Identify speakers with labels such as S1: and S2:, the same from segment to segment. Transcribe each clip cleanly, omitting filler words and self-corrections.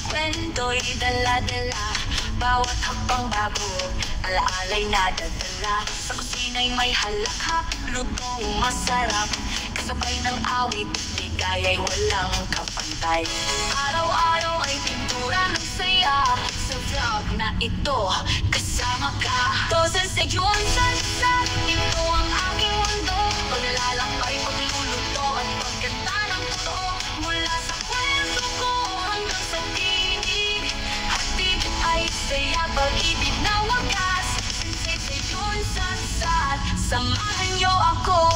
S1: kwento'y dala-dala. Bawat hakbang bago, alaala'y nadadala. Sa kusina'y may halakhak, lutong masarap. Kasabay ng awit, ligaya'y walang kapantay. Araw-araw ay pintura ng saya. Sa vlog na ito, kasama ka. Tosen sa yun, sansat, ito ang aking mundo. Paglalakbay, pagluluto at pagkanta ng totoo. Mula sa kwento ko hanggang sa tinig, hatid ay saya, pag-ibig na wagas. Sensei sa yun, sansat, samahan niyo ako.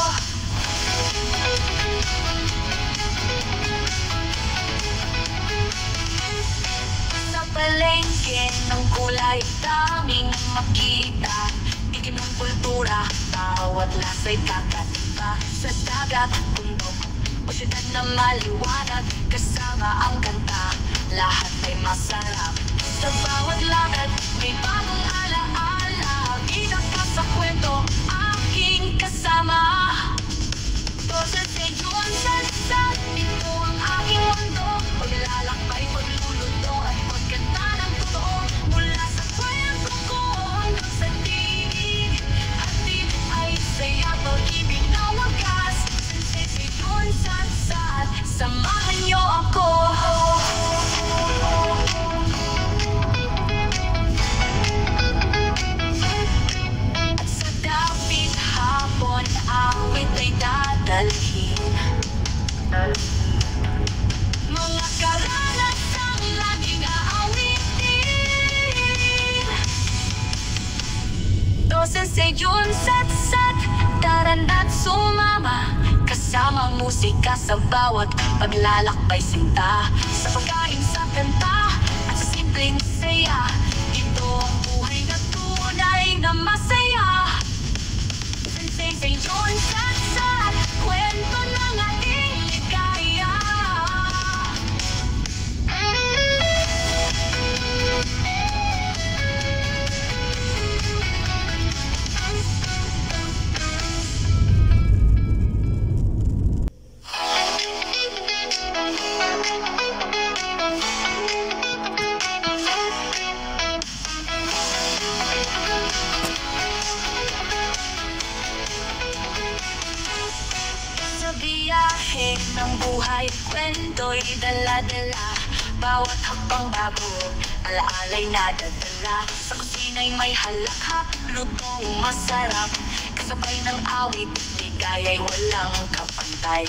S1: Sa palengke ng kulay, daming makita. Bigyan ng kultura, bawat lasa'y kakaiba. Sa dagat, bundok, o syudad na maliwanag, kasama ang kanta, lahat ay masarap. Sa bawat lakad, may bagong alaala. Bida ka sa kwento, aking kasama. Tosen sa yun, sansat, ito ang aking mundo. Paglalakbay, pagluluto at pagkanta ng totoo. Mula sa kwento ko hanggang sa tinig, hatid ay saya, pag-ibig na wagas. Sensei sa yun, sansat, samahan niyo ako. At sa dapit hapon, awit ay dadalhin. Mga karanasang laging aawitin. Tosen sa yun, sat-sat, tarana't sumama. Kasama musika sa bawat paglalakbay, sinta. Sa pagkain, sa kanta, at sa simpleng saya. Ito ang buhay na tunay na masaya. Sensei sa yun, sat-sat, kwento ng ating ligaya. Sa biyahe ng buhay, kwento'y dala-dala. Bawat hakbang bago, alaala'y nadadala. Sa kusina'y may halakhak, lutong masarap. Kasabay ng awit, ligaya'y walang kapantay.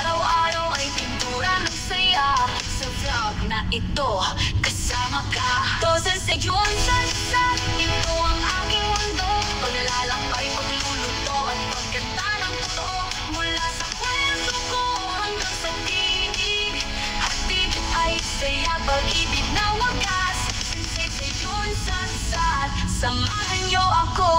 S1: Araw-araw ay pintura ng saya. Sa vlog na ito, kasama ka. Tosen sa yun, sansat, ito ang aking mundo. Paglalakbay, pagluluto at pagkanta ng totoo. Mula sa kwento ko hanggang sa tinig, hatid ay saya, pag-ibig na wagas. Sensei sa yun, sansat, samahan niyo ako.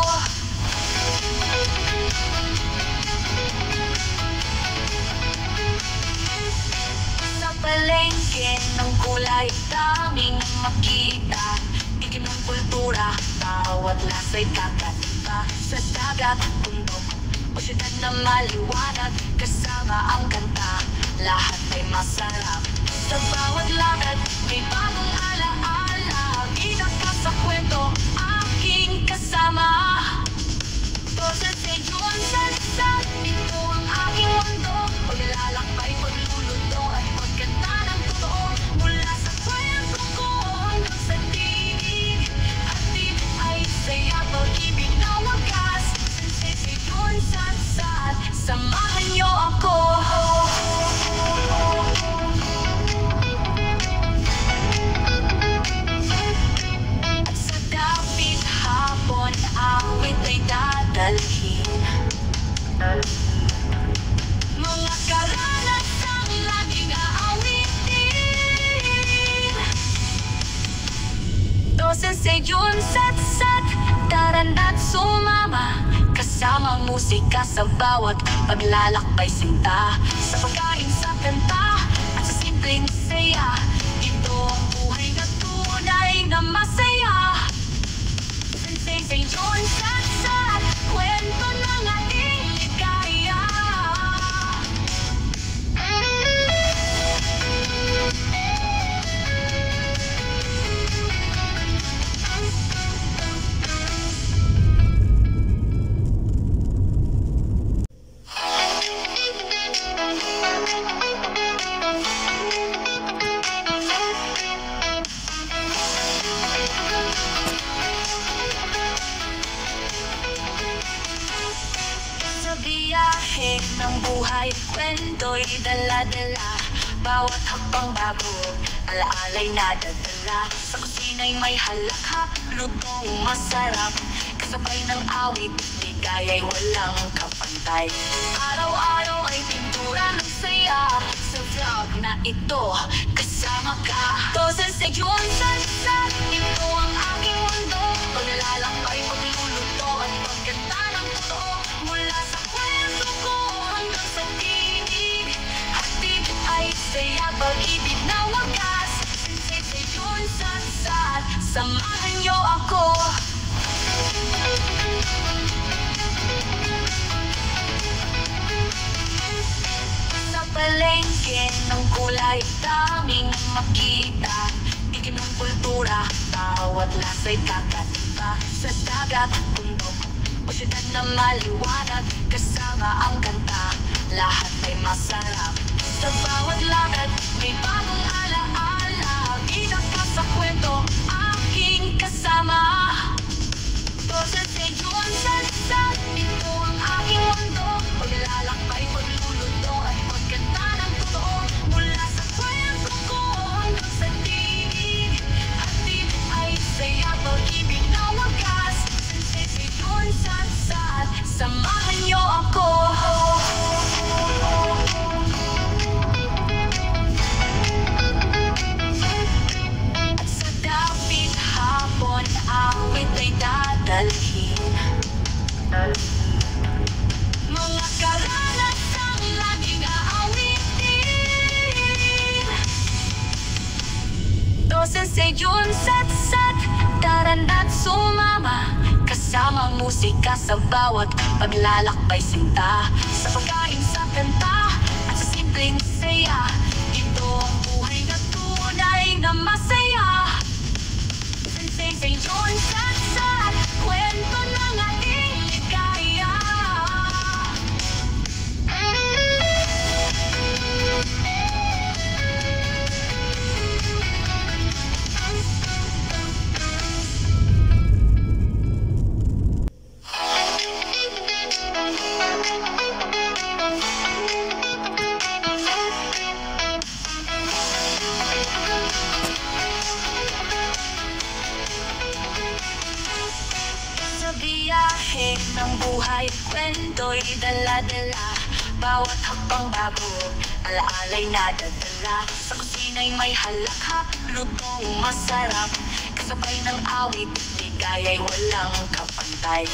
S1: Sa palengke ng kulay, daming makita. Bigyan ng kultura, bawat lasa'y kakaiba. Sa dagat, bundok, o syudad na maliwanag, kasama ang kanta, lahat ay masarap. Sa bawat lakad, may bagong alaala. Bida ka sa kwento, aking kasama. Tosen sa yun, sansat, ito ang aking mundo. Paglalakbay, pagluluto at pagkanta ng totoo. Mula sa kwento ko hanggang sa tinig, hatid ay saya, pag-ibig na wagas. Sensei sa yun, sansat, samahan niyo ako. At sa dapit hapon, awit ay dadalhin. Mga karanasang laging aawitin. Tosen sa yun, sat-sat, tarana't sumama. Kasama musika sa bawat paglalakbay, sinta. Sa pagkain, sa kanta, at sa simpleng saya. Ito ang buhay na tunay na masaya. Sensei sa yun, sat-sat, kwento ng ating ligaya. kwento'y dala-dala. Bawat hakbang bago, alaala'y nadadala. Sa kusina'y may halakhak, lutong masarap. Kasabay ng awit, ligaya'y walang kapantay. Araw-araw ay pintura ng saya. Sa vlog na ito, kasama ka. Toses ay yun, sansat, ito ang aking mundo. Paglalakbay, pagluluto at pagkanta ng totoo. Mula sa kwento ko hanggang sa tinig, hatid ay saya, pag-ibig na wagas. Toses ay yun, sansat, samahan niyo ako. Sa palengke ng kulay daming makita. Bigyan ng kultura, bawat lasa'y kakaiba. Sa dagat, bundok, o syudad na maliwanag, kasama ang kanta, lahat ay masarap. Sa bawat lakad, may bagong alaala. Bida ka sa kwento, aking kasama. Toses ay yun, sansat, ito ang aking mundo. Paglalakbay, pagluluto at pagkanta ng totoo. Mula sa kwento ko hanggang sa tinig, hatid ay saya, pag-ibig na wagas. Toses ay yun, sansat, samahan niyo ako. At sa dapit hapon, awit ay dadalhin. Mga karanasang laging aawitin. Toses ay yun, sat-sat, tarana't sumama. Kasama musika sa bawat paglalakbay, sinta. Sa pagkain, sa kanta, at sa simpleng saya. Ito ang buhay na tunay na masaya. Toses ay yun, sat-sat, kwento ng ating ligaya. Sa biyahe ng buhay, kwento'y dala-dala. Bawat hakbang bago, alaala'y nadadala. Sa kusina'y may halakhak, lutong masarap. Kasabay ng awit, ligaya'y walang kapantay.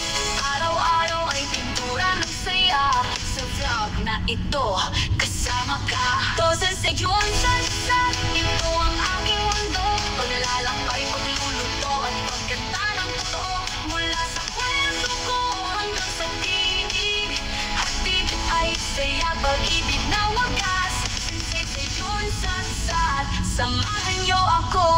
S1: Araw-araw ay pintura ng saya. Sa vlog na ito, kasama ka. Toses ay yun, sansat, ito ang aking mundo. Paglalakbay, pagluluto at pagkanta ng totoo. Mula sa kwento ko hanggang sa tinig, hatid ay saya, pag-ibig na wagas. Toses ay yun, sansat, samahan niyo ako.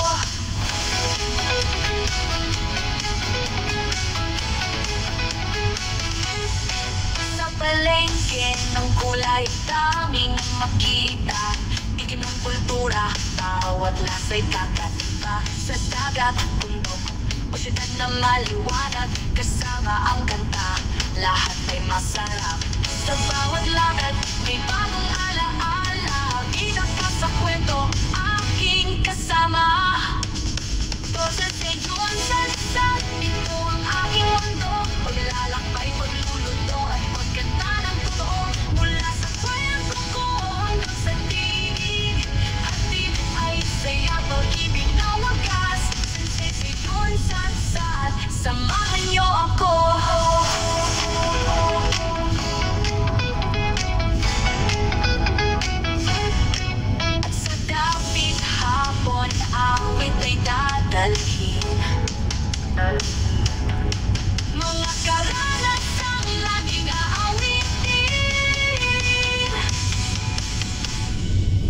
S1: Sa palengke ng kulay daming makita. Bigyan ng kultura, bawat lasa'y kakaiba. Sa dagat, bundok, o syudad na maliwanag, kasama ang kanta, lahat ay masarap. Sa bawat lakad, may bagong alaala. Bida ka sa kwento, aking kasama. Toses ay yun, sansat, ito ang aking mundo. Paglalakbay, pagluluto at pagkanta ng totoo. Mula sa kwento ko hanggang sa tinig, hatid ay saya, pag-ibig na wagas. Toses ay yun, sansat, samahan niyo ako. At sa dapit hapon, awit ay dadalhin. Mga karanasang laging aawitin.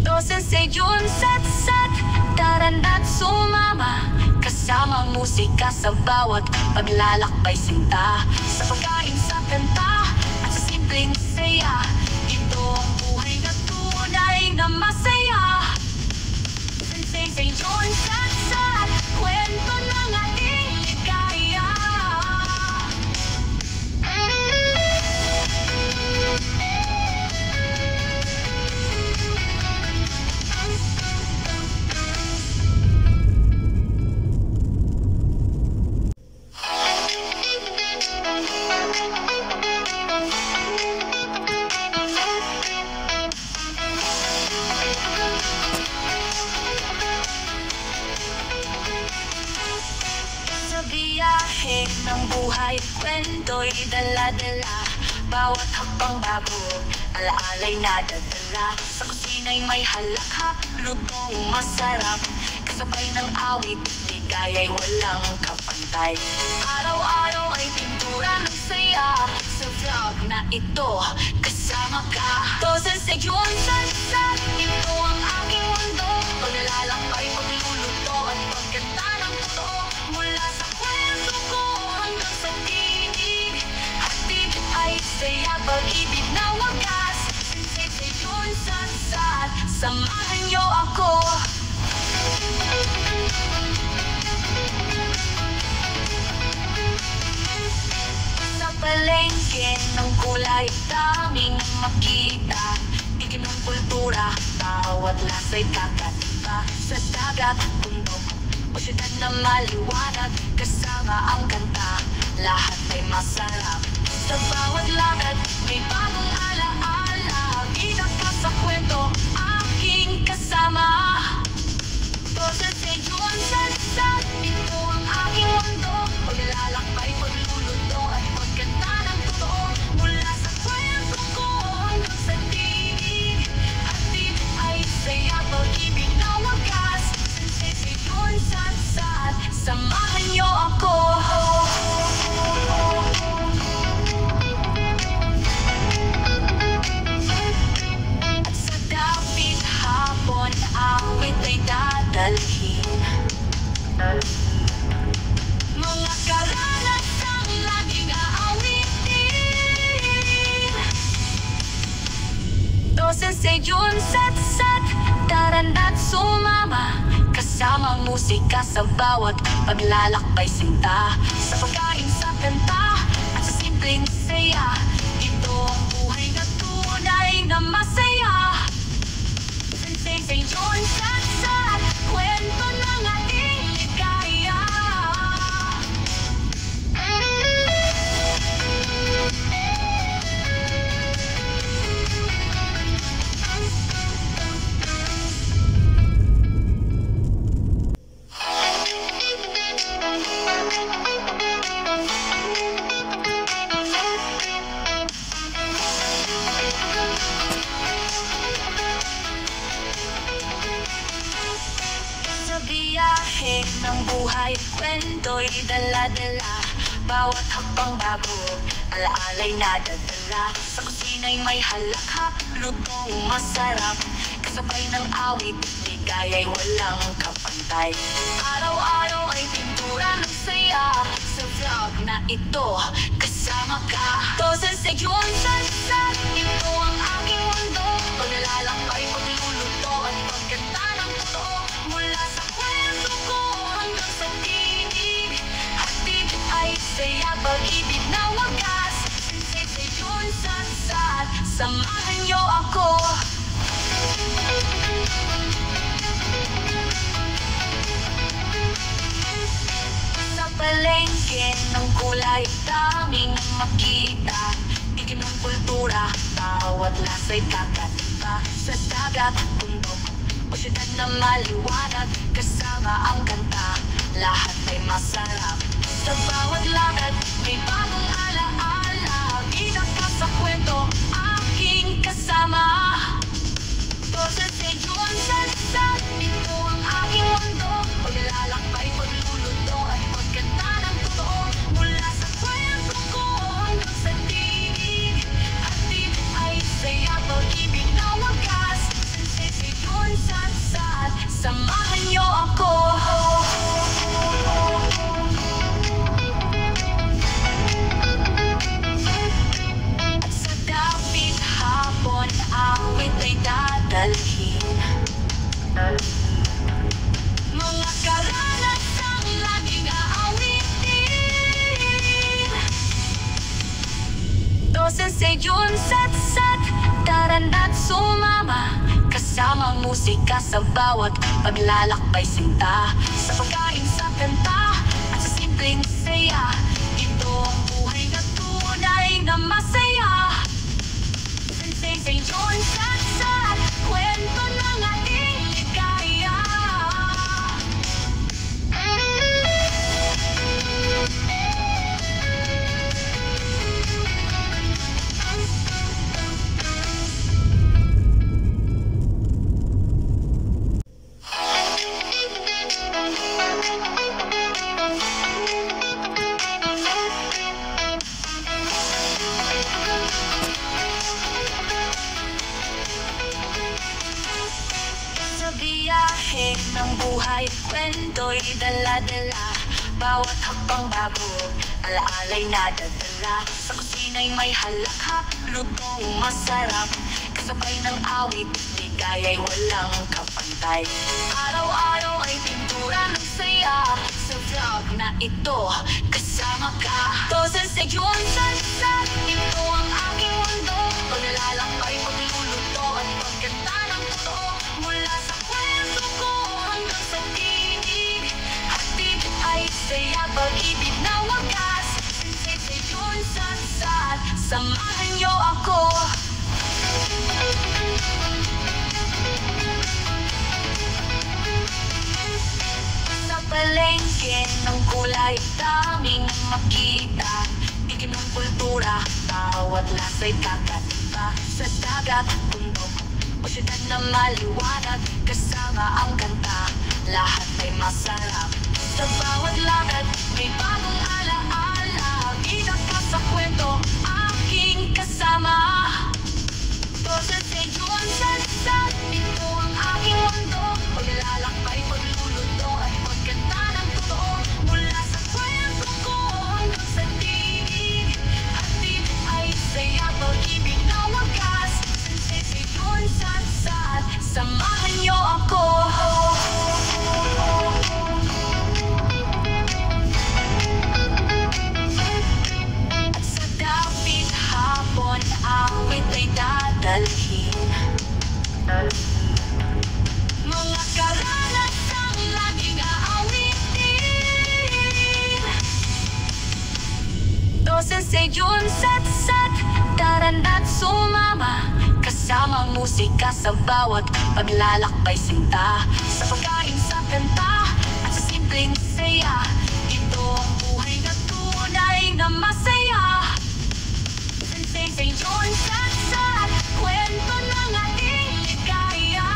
S1: Toses ay yun, sat-sat, tarana't sumama. Kasama musika sa bawat paglalakbay, sinta. Sa pagkain, sa kanta, at sa simpleng saya. Ito ang buhay na tunay na masaya. Toses ay yun, sat-sat, kwento ng ating ligaya. biyahe ng buhay, kwento'y dala-dala. Bawat hakbang bago, alaalay na dadala. Sa kusina'y may halakhak, lutong masarap. Kasabay ng awit, ligaya'y walang kapantay. Araw-araw ay pintura ng saya. Sa vlog na ito, kasama ka. Tosa sa yun, sa ito ang aking mundo. Paglalakbay, pagluluto at pagkanta ng totoo. Mula sa kwento ko hanggang sa tinig, hatid ay saya, pag-ibig na wagas. Sensei sa yun, samahan niyo ako. Sa palengke ng kulay, daming makita. Ikin ng kultura, bawat lasa'y kakaiba. Sa dagat, bundok, o syudad na maliwanag, kasama ang kanta, lahat ay masarap. Sa bawat lakad, may bagong alaala. Bida ka sa kwento, aking kasama. Tosa sa yun, ito ang aking mundo. Paglalakbay, pagluluto at pagkanta ng totoo. Mula sa kwento ko hanggang sa tinig, hatid ay saya, pag-ibig na wagas. Sensei sa yun, samahan niyo ako. At sa dapit hapon, awit ay dadalhin. Mga karanasang laging aawitin. Tosa sa yun, tara na't sumama. Kasama musika sa bawat paglalakbay, sinta. Sa pagkain, sa kanta, at sa simpleng saya. Ito ang buhay na tunay na masaya. Sensei sa yun, kwento ng ating ligaya. Sa biyahe ng buhay, kwento'y dala-dala. Bawat hakbang bago, alaalay na dadala. Sa kusina'y may halakhak, lutong masarap. Kasabay ng awit, ligaya'y walang kapantay. Araw-araw ay pintura ng saya. Sa vlog na ito, kasama ka. Tosa sa yun, ito ang aking mundo. Paglalakbay, pagluluto at pagkanta ng totoo. Mula sa kwento ko hanggang sa tinig, hatid ay saya, pag-ibig na wagas. Sensei sa yun, samahan niyo ako. Sa palengke ng kulay, daming makita. Ikin ng kultura, bawat lasa'y kakaiba. Sa dagat, bundok, o syudad na maliwanag, kasama ang kanta, lahat ay masarap. Sa bawat lakad, may bagong alaala. Bida ka sa kwento, aking kasama. Tosa sa yun, ito ang aking mundo. Paglalakbay, pagluluto at pagkanta ng totoo. Mula sa kwento ko hanggang sa tinig, hatid ay saya, pag-ibig na wagas. Sensei sa yun, samahan niyo ako. At sa dapit hapon, awit ay dadalhin. Mga karanasang laging aawitin. Tosa sa yun, tara na't sumama. Kasama musika sa bawat paglalakbay, sinta. Sa pagkain, sa kanta, at sa simpleng saya. Ito ang buhay na tunay na masaya. Sensei sa yun, kwento ng ating ligaya. Sa biyahe ng buhay, kwento'y dala-dala. Bawat hakbang bago, alaalay na dadala. Sa kusina'y may halakhak, lutong masarap. Kasabay ng awit, ligaya'y walang kapantay. Araw-araw ay pintura ng saya. Sa vlog na ito, kasama ka. Dosen Seyon Satsat, ito ang aking mundo. Paglalakbay, pagluluto at pagkanta ng totoo. Mula sa kwento ko hanggang sa tinig, hatid ay saya, pag-ibig na wagas. Sensei Seyon Satsat, samahan niyo ako. Sa palengke ng kulay, daming makita. Ikim ng kultura, bawat lasa'y kakaiba. Sa dagat, bundok, o syudad na maliwanag, kasama ang kanta, lahat ay masarap. Sa bawat lakad, may bagong alaala. Bida ka sa kwento, aking kasama. Dosen Seyon Satsat, ito ang aking mundo. Paglalakbay, pagluluto at pagkanta ng totoo. Mula sa kwento ko hanggang sa tinig, hatid ay saya, pag-ibig na wagas. Sensei Seyon Satsat, samahan niyo ako. At sa dapit hapon, awit ay dadalhin. Mga karanasang laging aawitin. Dosen Seyon Satsat, tara na't sumama. Kasama ang musika sa bawat paglalakbay, sinta. Sa pagkain, sa kanta, at sa simpleng saya. Ito ang buhay na tunay na masaya. Sensei Seyon Satsat, kwento ng ating ligaya.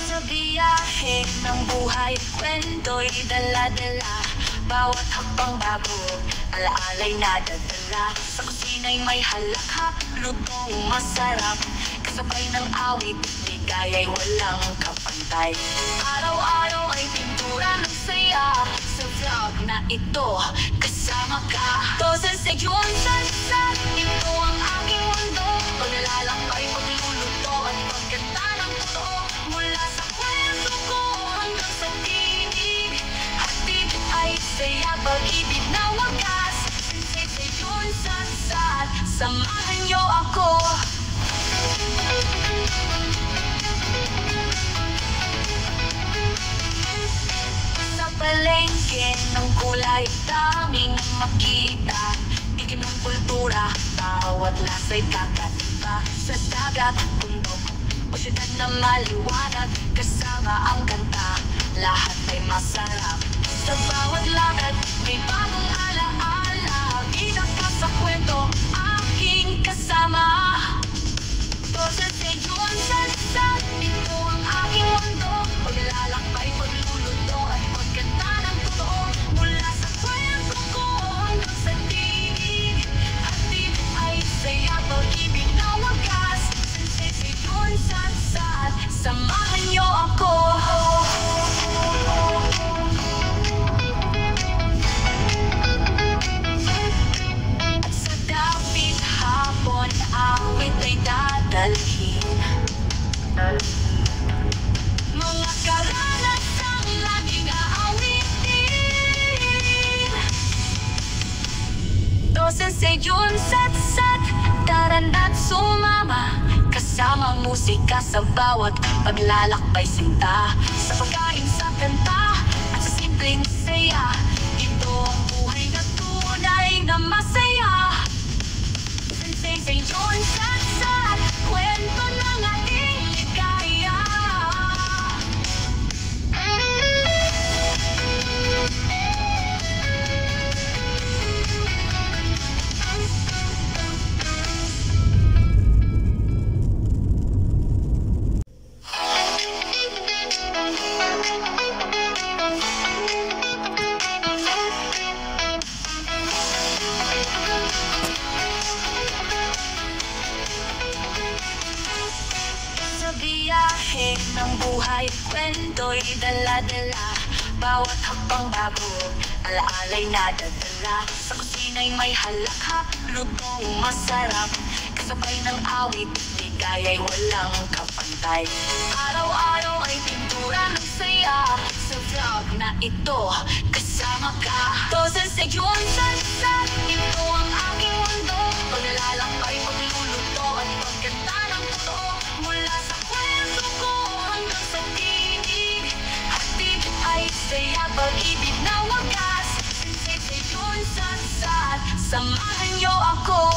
S1: Sa biyahe ng buhay, kwento'y dala-dala. Bawat hakbang bago, alaalay na dadala. Sa kusina'y may halakhak, lutong masarap. Kasabay ng awit, ligaya'y walang kapantay. Araw-araw ay pintura ng saya. Sa vlog na ito, kasama ka. Dosen Seyon Satsat, ito ang aking mundo. Paglalakbay, pagluluto at pagkanta ng totoo. Mula sa kwento ko hanggang sa tinig, hatid ay saya, pag-ibig na wagas. Sensei Seyon Satsat, samahan niyo ako. Sa palengke ng kulay, daming makita. Ikim ng kultura, bawat lasa'y kakaiba. Sa dagat, bundok, o syudad na maliwanag, kasama ang kanta, lahat ay masarap. Sa bawat lakad, may bagong alaala. Bida ka sa kwento, aking kasama. Dosen Seyon Satsat, ito ang aking mundo. Paglalakbay, pagluluto at pagkanta ng totoo. Mula sa kwento ko hanggang sa tinig, hatid ay saya, pag-ibig na wagas. Sensei Seyon Satsat, samahan niyo ako. At sa dapit hapon, awit ay dadalhin. Mga karanasang laging aawitin. Dosen Seyon Satsat, tara na't sumama. Kasama ang musika sa bawat paglalakbay, sinta. Sa pagkain, sa kanta, at sa simpleng saya. Ito ang buhay na tunay buhay, kwento'y dala-dala. Bawat hakbang bago, alaala'y nadadala. Sa kusina'y may halakhak, lutong masarap. Kasabay ng awit, ligaya'y walang kapantay. Araw-araw ay pintura ng saya. Sa vlog na ito, kasama ka. Doses ay yun, sansat, ito ang aking mundo. Paglalakbay, pagluluto at pagkanta ng totoo. Mula sa kwento ko hanggang sa tinig, hatid ay saya, pag-ibig na wagas. Sensei sa yun, sansat, samahan niyo ako.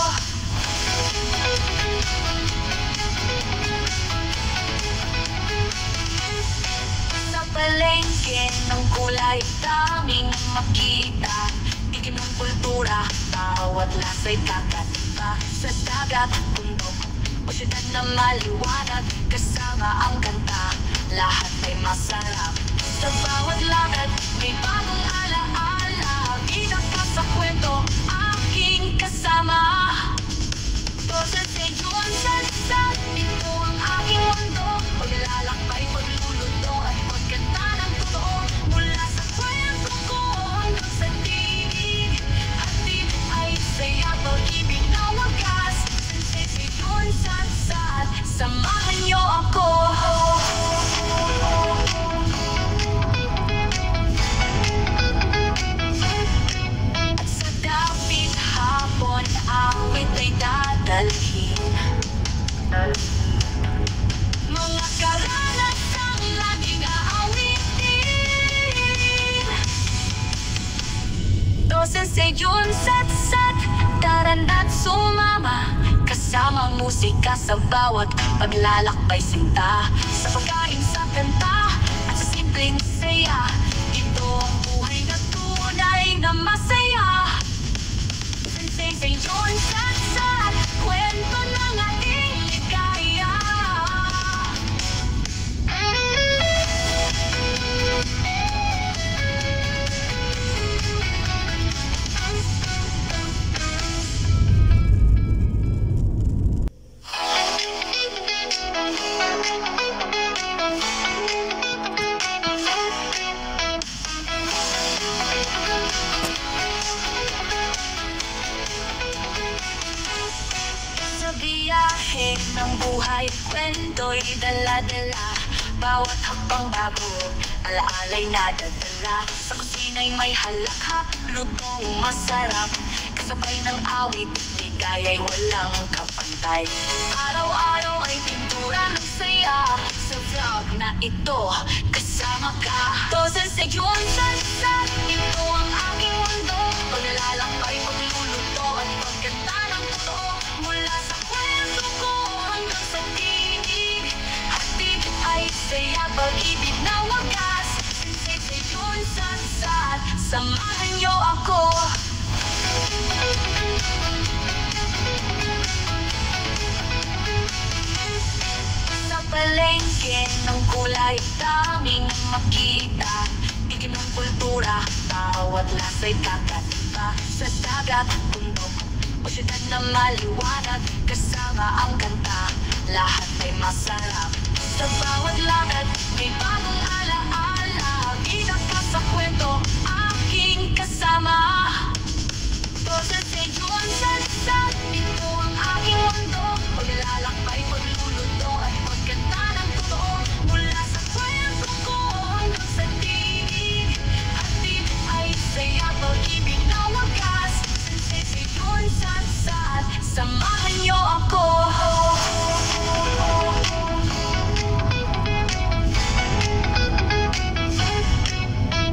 S1: Sa palengke ng kulay, daming makita. Ikim ng kultura, bawat lasa'y kakaiba. Sa dagat, bundok, o syudad na maliwanag, kasama ang kanta, lahat ay masarap. Sa bawat lakad, may bagong alaala. Bida ka sa kwento, aking kasama. Doses ay yun, sansat, ito ang aking mundo. Paglalakbay, pagluluto at pagkanta ng totoo. Mula sa kwento ko hanggang sa tinig, hatid ay saya, pag-ibig na wagas. Sensei ay yun, sansat, samahan niyo ako. At sa dapit hapon, awit ay dadalhin. Mga karanasang laging aawitin. Doses ay yun, sat-sat, tara na't sumama. Kasama ang musika sa bawat paglalakbay, sinta. Sa pagkain, sa kanta, at sa simpleng saya. Ito ang buhay na tunay na masaya. Sensei sa yun, sat-sat, kwento ng ating ligaya. Sa biyahe ng buhay, kwento'y dala-dala. Bawat hakbang bago, alaala'y nadadala. Sa kusina'y may halakhak, lutong masarap. Kasabay ng awit, ligaya'y walang kapantay. Araw-araw ay pintura ng saya. Sa vlog na ito, kasama ka. Doses ay yun, sansat, ito ang aking mundo. Paglalakbay, pagluluto at pagkanta ng totoo. Mula sa kwento ko hanggang sa tinig, hatid ay saya, pag-ibig na wagas. Sensei sa yun, sansat, samahan niyo ako. Sa palengke ng kulay, daming makita. Ikim ng kultura, bawat lasa'y kakaiba. Sa dagat, bundok, o syudad na maliwanag, kasama ang kanta, lahat ay masarap. Sa bawat lakad, may bagong alaala. Bida ka sa kwento, aking kasama. Doses ay yun, sansat, ito ang aking mundo. Paglalakbay, pagluluto at pagkanta ng totoo. Mula sa kwento ko hanggang sa tinig, hatid ay saya, pag-ibig na wagas. Sensei ay yun, sansat, samahan niyo ako.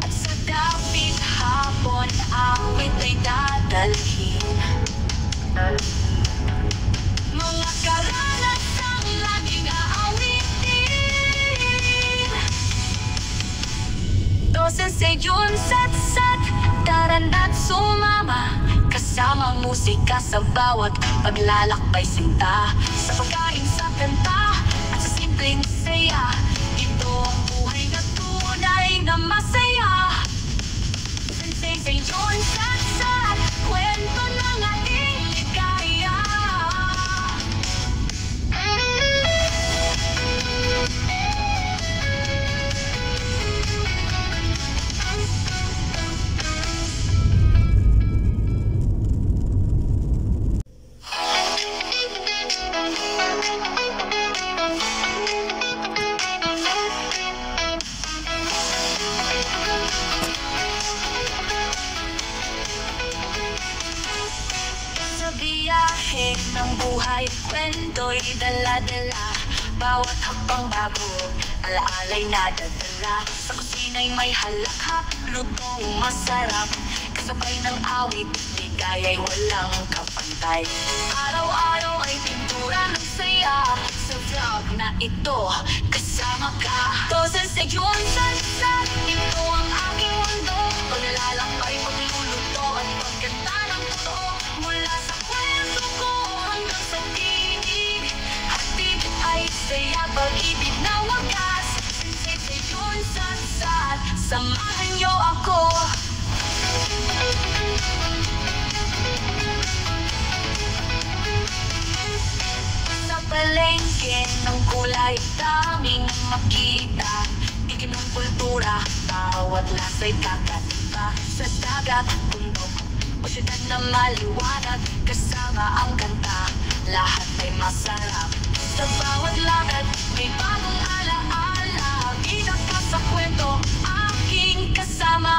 S1: At sa dapit hapon, awit ay dadalhin. Mga karanasang laging aawitin. Doses ay yun, sat-sat, tara na't sumama. Kasama ang musika sa bawat paglalakbay, sinta. Sa pagkain, sa kanta, at sa simpleng saya. Ito ang buhay na tunay na masaya. Sensei sa yun, sat-sat, kwento ng ating ligaya. Paligid ng buhay, kwento'y dala-dala. Bawat hakbang bago, alaala'y nadadala. Sa kusina'y may halakhak, lutong masarap. Kasabay ng awit, ligaya'y walang kapantay. Araw-araw ay pintura ng saya. Sa vlog na ito, kasama ka. Doses ay yun, sansat, ito ang aking mundo. Paglalakbay, pagluluto at pagkanta ng totoo. Mula sa kwento ko hanggang sa tinig, hatid ay saya, pag-ibig na wagas. Sensei sa yun, sansat, samahan niyo ako. Sa palengke ng kulay, daming makita. Ikim ng kultura, bawat lasa'y kakaiba. Sa dagat, bundok, o syudad na maliwanag, kasama ang kanta, lahat ay masarap. Sa bawat lakad, may bagong alaala. Bida ka sa kwento, aking kasama.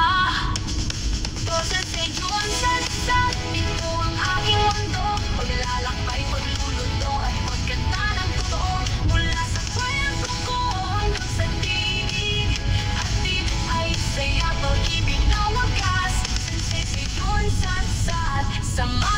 S1: Doses ay yun, sansat, ito ang aking mundo. Paglalakbay, pagluluto at pagkanta ng totoo. Mula sa kwento ko hanggang sa tinig, hatid ay saya, pag-ibig na wagas. Sensei sa yun, sansat, sama